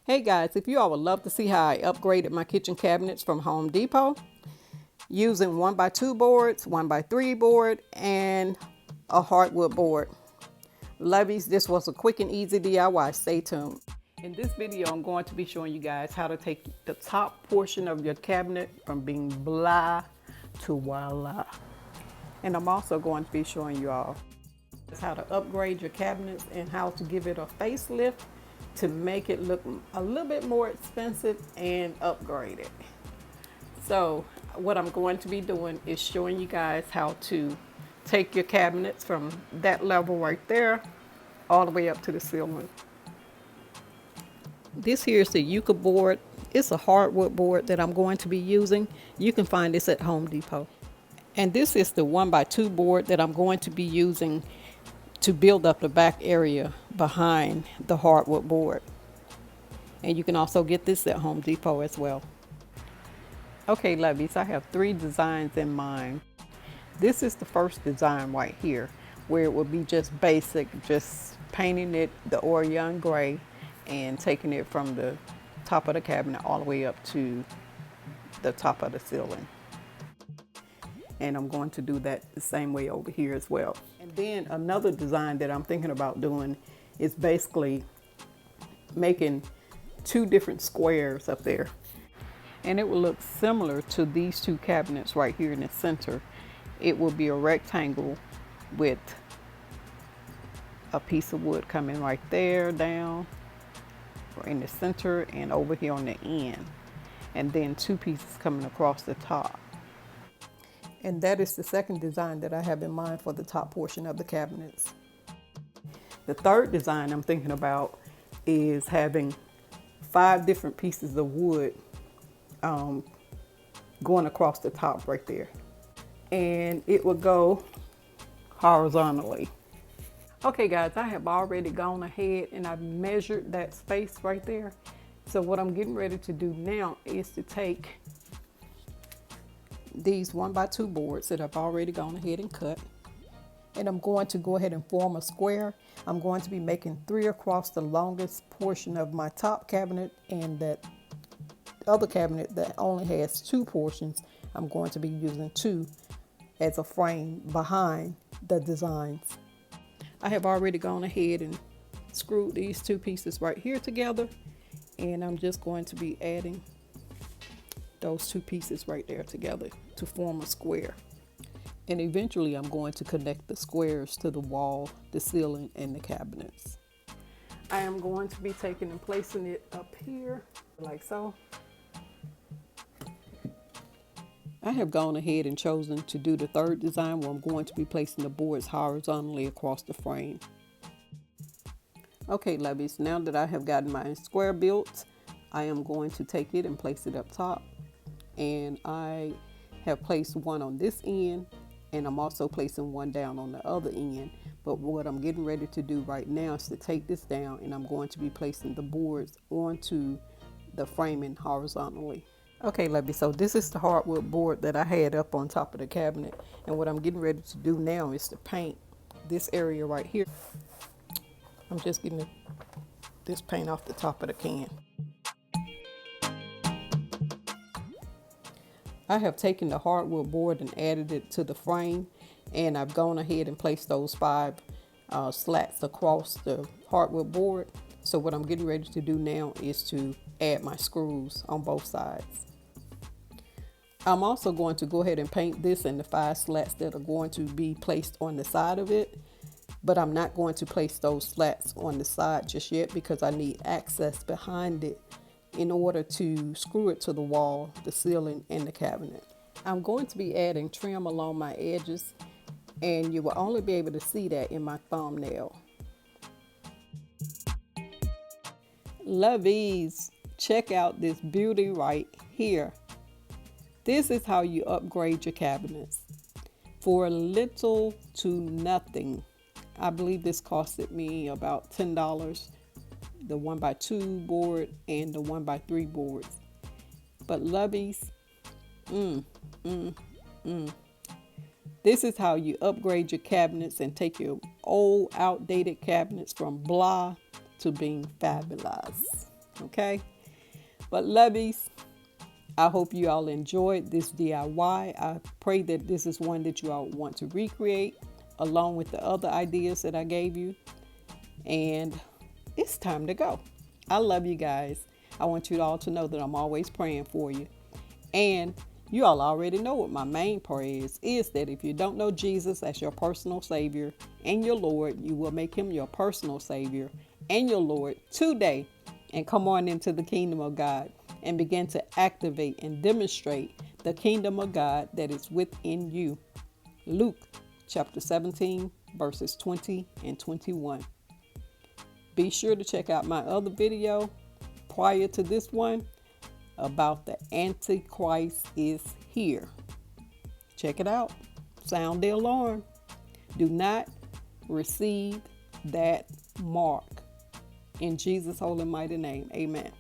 Hey guys, if you all would love to see how I upgraded my kitchen cabinets from Home Depot using 1x2 boards, 1x3 board, and a hardwood board. Lovies, this was a quick and easy DIY. Stay tuned. In this video, I'm going to be showing you guys how to take the top portion of your cabinet from being blah to voila. And I'm also going to be showing you all how to upgrade your cabinets and how to give it a facelift to make it look a little bit more expensive and upgraded. So what I'm going to be doing is showing you guys how to take your cabinets from that level right there all the way up to the ceiling. This here is the Yucca board. It's a hardwood board that I'm going to be using. You can find this at Home Depot. And this is the 1x2 board that I'm going to be using to build up the back area behind the hardwood board. And you can also get this at Home Depot as well. Okay, lovies, I have 3 designs in mind. This is the first design right here, where it will be just basic, just painting it the Orion gray and taking it from the top of the cabinet all the way up to the top of the ceiling. And I'm going to do that the same way over here as well. And then another design that I'm thinking about doing is basically making 2 different squares up there. And it will look similar to these 2 cabinets right here in the center. It will be a rectangle with a piece of wood coming right there down in the center and over here on the end. And then 2 pieces coming across the top. And that is the second design that I have in mind for the top portion of the cabinets. The third design I'm thinking about is having 5 different pieces of wood going across the top right there. And it will go horizontally. Okay guys, I have already gone ahead and I've measured that space right there. So what I'm getting ready to do now is to take these 1x2 boards that I've already gone ahead and cut, and I'm going to go ahead and form a square. I'm going to be making 3 across the longest portion of my top cabinet, and that other cabinet that only has 2 portions, I'm going to be using 2 as a frame behind the designs. I have already gone ahead and screwed these 2 pieces right here together, and I'm just going to be adding those 2 pieces right there together to form a square. And eventually I'm going to connect the squares to the wall, the ceiling, and the cabinets. I am going to be taking and placing it up here like so. I have gone ahead and chosen to do the third design where I'm going to be placing the boards horizontally across the frame. Okay, lovies, now that I have gotten my square built, I am going to take it and place it up top. And I have placed one on this end, and I'm also placing one down on the other end. But what I'm getting ready to do right now is to take this down, and I'm going to be placing the boards onto the framing horizontally. Okay, lovely, so this is the hardwood board that I had up on top of the cabinet. And what I'm getting ready to do now is to paint this area right here. I'm just getting this paint off the top of the can. I have taken the hardwood board and added it to the frame, and I've gone ahead and placed those 5 slats across the hardwood board. So what I'm getting ready to do now is to add my screws on both sides. I'm also going to go ahead and paint this and the 5 slats that are going to be placed on the side of it, but I'm not going to place those slats on the side just yet because I need access behind it in order to screw it to the wall, the ceiling, and the cabinet. I'm going to be adding trim along my edges, and you will only be able to see that in my thumbnail. Lovies, check out this beauty right here. This is how you upgrade your cabinets for little to nothing. I believe this costed me about $10. The 1x2 board and the 1x3 boards. But lovies, this is how you upgrade your cabinets and take your old outdated cabinets from blah to being fabulous. Okay? But lovies, I hope you all enjoyed this DIY. I pray that this is one that you all want to recreate along with the other ideas that I gave you. And it's time to go. I love you guys. I want you all to know that I'm always praying for you. And you all already know what my main prayer is that if you don't know Jesus as your personal Savior and your Lord, you will make him your personal Savior and your Lord today, and come on into the kingdom of God and begin to activate and demonstrate the kingdom of God that is within you. Luke chapter 17, verses 20 and 21. Be sure to check out my other video prior to this one about the Antichrist is here. Check it out. Sound the alarm. Do not receive that mark. In Jesus' holy mighty name, amen.